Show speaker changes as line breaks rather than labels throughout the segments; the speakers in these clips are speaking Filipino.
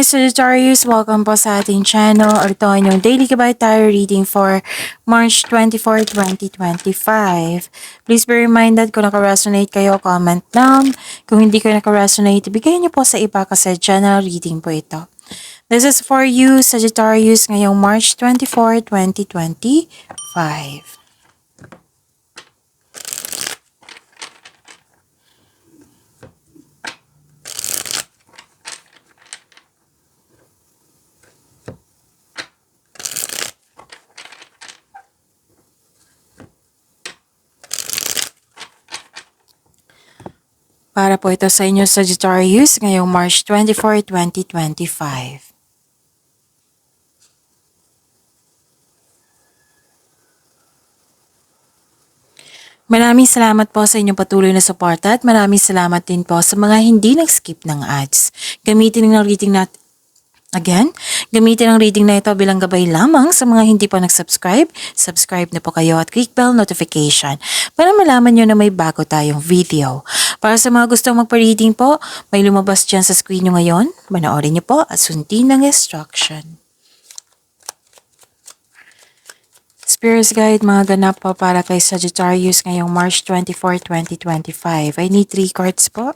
Hi Sagittarius! Welcome po sa ating channel. Ito ang inyong Daily Gabay Tarot reading for March 24, 2025. Please be reminded kung naka-resonate kayo, comment down. Kung hindi kayo naka-resonate, ibigay niyo po sa iba kasi channel reading po ito. This is for you, Sagittarius, ngayong March 24, 2025. Para po ito sa inyo, Sagittarius, ngayong March 24, 2025. Maraming salamat po sa inyong patuloy na suporta at maraming salamat din po sa mga hindi nag-skip ng ads. Gamitin ang reading natin. Gamitin ang reading na ito bilang gabay lamang sa mga hindi pa nag-subscribe. Subscribe na po kayo at click bell notification para malaman nyo na may bago tayong video. Para sa mga gustong magpa-reading po, may lumabas dyan sa screen nyo ngayon. Manoorin nyo po at sundin ng instruction. Spirit Guide, mga ganap po para kay Sagittarius ngayong March 24, 2025. I need 3 cards po.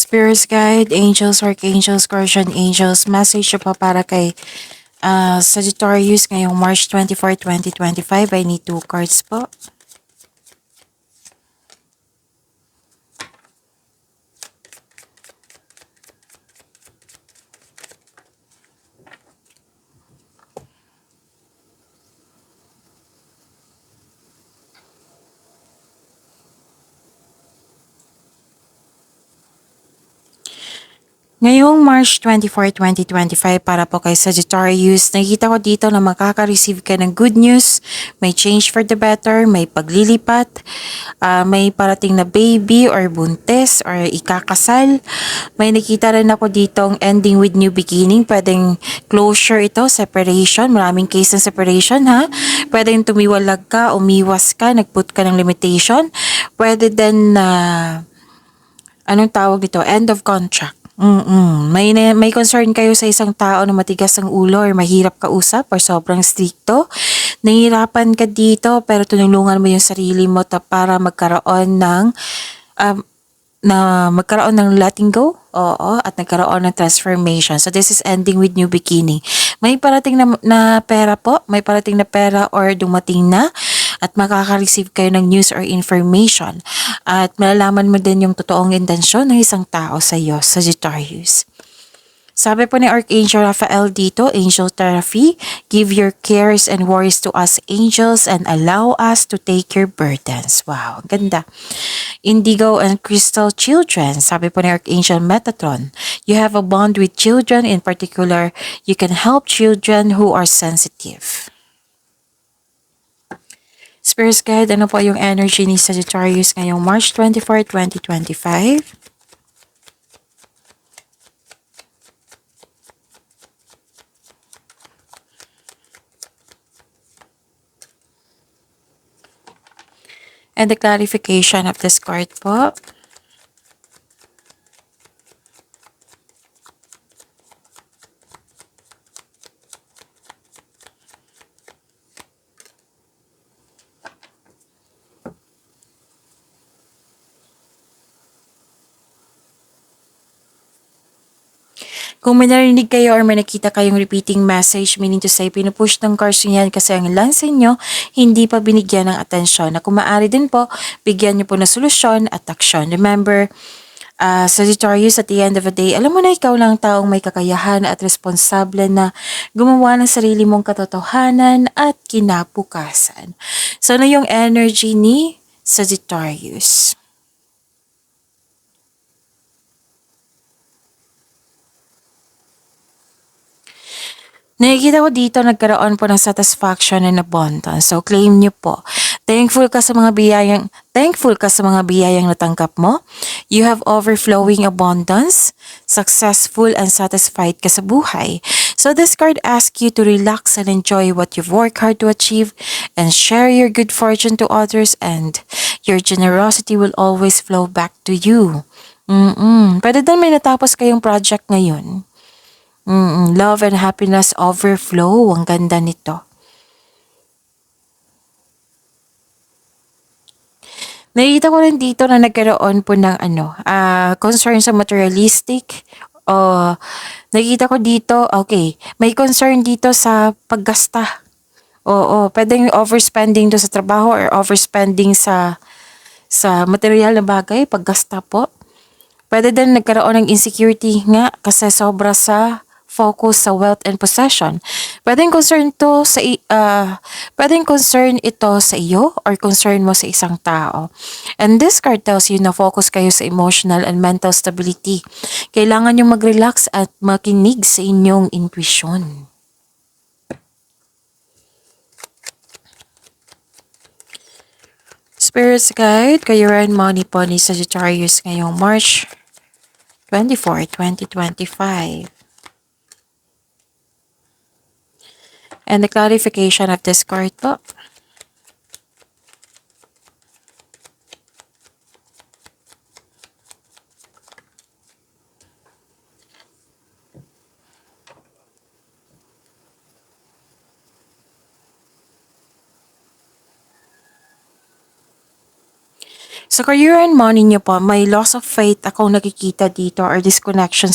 Spirit Guide, Angels, Archangels, Guardian Angels, message pa para kay Sagittarius ngayong March 24, 2025. I need 2 cards po. Ngayong March 24, 2025 para po kay Sagittarius, nakikita ko dito na makaka-receive ka ng good news, may change for the better, may paglilipat, may parating na baby or buntis or ikakasal. May nakita rin ako ditong ending with new beginning, pwedeng closure ito, separation, maraming case ng separation ha. Pwedeng tumiwalag ka, umiwas ka, nagput ka ng limitation. Pwede din na, anong tawag dito, end of contract. May concern kayo sa isang tao na matigas ang ulo or mahirap kausap or sobrang stricto. Nahihirapan ka dito pero tinulungan mo yung sarili mo para magkaroon ng letting go. Oo, at nagkaroon ng transformation. So this is ending with new beginning. May parating na pera po, may parating na pera or dumating na at makaka-receive kayo ng news or information. At malalaman mo din yung totoong intensyon ng isang tao sa iyo, Sagittarius. Sabi po ni Archangel Raphael dito, Angel Therapy, give your cares and worries to us angels and allow us to take your burdens. Wow, ganda. Indigo and Crystal Children, sabi po ni Archangel Metatron, you have a bond with children, in particular, you can help children who are sensitive. Spirit Guide, ano po yung energy ni Sagittarius ngayong March 24, 2025? And the clarification of this card po. Kung may narinig kayo or may nakita kayong repeating message, meaning to say, pinupush ng cards niyan kasi ang lansa nyo, hindi pa binigyan ng atensyon. Na kung maaari din po, bigyan nyo po na solusyon at aksyon. Remember, Sagittarius, at the end of the day, alam mo na ikaw lang taong may kakayahan at responsable na gumawa ng sarili mong katotohanan at kinabukasan. So, ano yung energy ni Sagittarius? Nakikita ko dito nagkaroon po ng satisfaction and abundance. So, claim niyo po. Thankful ka sa mga biyayang natanggap mo. You have overflowing abundance. Successful and satisfied ka sa buhay. So, this card asks you to relax and enjoy what you've worked hard to achieve and share your good fortune to others, and your generosity will always flow back to you. Pwede din may natapos kayong project ngayon. Love and happiness overflow. Ang ganda nito. Nakita ko rin dito na nagkaroon po ng concern sa materialistic. Nakita ko dito, okay, may concern dito sa paggasta. Oo, pwedeng overspending do sa trabaho or overspending sa material na bagay, paggasta po. Pwede din nagkaroon ng insecurity nga kasi sobra sa focus sa wealth and possession. Pwedeng concern ito sa iyo or concern mo sa isang tao. And this card tells you na focus kayo sa emotional and mental stability. Kailangan nyo mag-relax at makinig sa inyong intuition. Spirits Guide, career and money po ni Sagittarius ngayong March 24, 2025. And the clarification of this card po. Sa career and money niyo po, may loss of faith akong nakikita dito or disconnection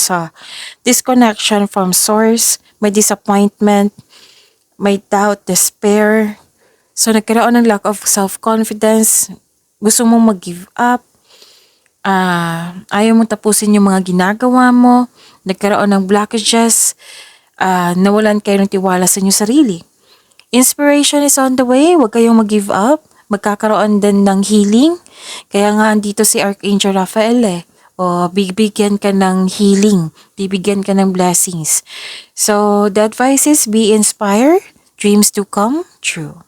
from source, may disappointment, may doubt, despair. So, nagkaroon ng lack of self-confidence, gusto mong mag-give up, ayaw mong tapusin yung mga ginagawa mo, nagkaroon ng blockages, nawalan kayo ng tiwala sa inyong sarili. Inspiration is on the way, huwag kayong mag-give up, magkakaroon din ng healing. Kaya nga andito si Archangel Raphael bibigyan ka ng healing, bibigyan ka ng blessings. So, the advice is be inspired, dreams to come true.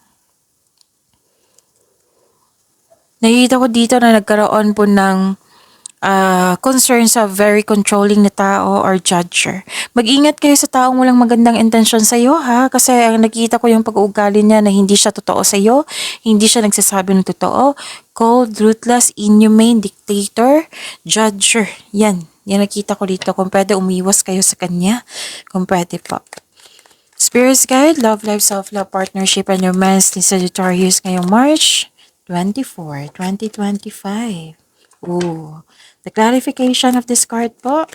Nakikita ko dito na nagkaroon po ng concern sa very controlling na tao or judger. Mag-ingat kayo sa taong walang magandang intensyon sa iyo, ha? Kasi ang nakita ko yung pag-uugali niya na hindi siya totoo sa iyo, hindi siya nagsasabi ng totoo. Cold, ruthless, inhumane, dictator, judger. Yan nakita ko dito. Kung pwede, umiwas kayo sa kanya. Kung pwede po. Spirits Guide, Love Life, Self-Love, Partnership, and Romance ni Sagittarius ngayong March 24, 2025. Ooh. The clarification of this card po.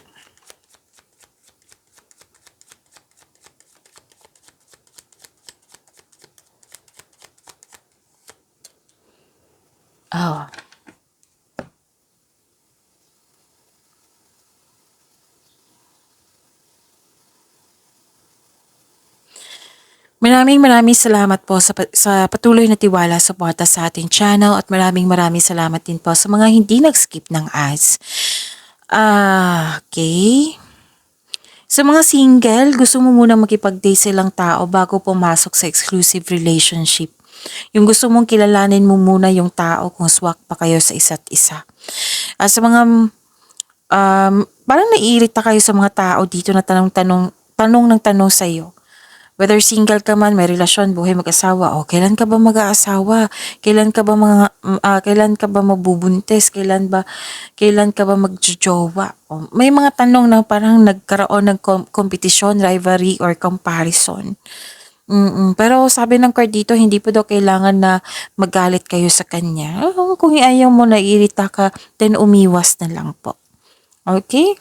Maraming salamat po sa patuloy na tiwala, suporta sa ating channel, at maraming salamat din po sa mga hindi nag-skip ng ads. Okay. Sa mga single, gusto mo munang makipag-date sa ilang tao bago pumasok sa exclusive relationship. Yung gusto mong kilalanin mo muna yung tao kung swak pa kayo sa isa't isa. Sa mga parang naiirita kayo sa mga tao dito na tanong sa iyo. Whether single ka man, may relasyon, buhay, mag-asawa, kailan ka ba mag-aasawa? Kailan ka ba mabubuntis? Kailan ka ba magjojowa? May mga tanong na parang nagkaroon ng competition, rivalry, or comparison. Pero sabi ng card dito, hindi po daw kailangan na magalit kayo sa kanya. Kung ayaw mo, naiirita ka, then umiwas na lang po. Okay?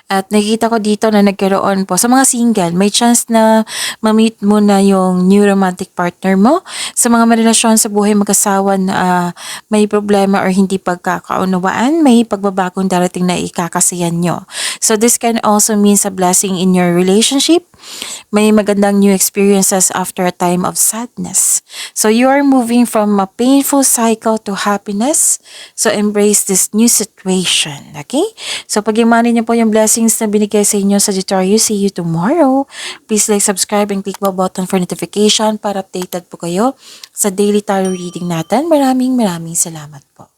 At nakikita ko dito na nagkaroon po sa mga single, may chance na ma-meet mo na yung new romantic partner mo. Sa mga marelasyon sa buhay mag-asawa na may problema or hindi pagkakaunawaan, may pagbabagong darating na ikakasiyan nyo. So this can also means a blessing in your relationship. May magandang new experiences after a time of sadness. So you are moving from a painful cycle to happiness. So embrace this new situation. Okay? So pag-imanin niyo po yung blessings na binigay sa inyo sa Sagittarius. See you tomorrow. Please like, subscribe, and click the button for notification para updated po kayo sa daily tarot reading natin. Maraming salamat po.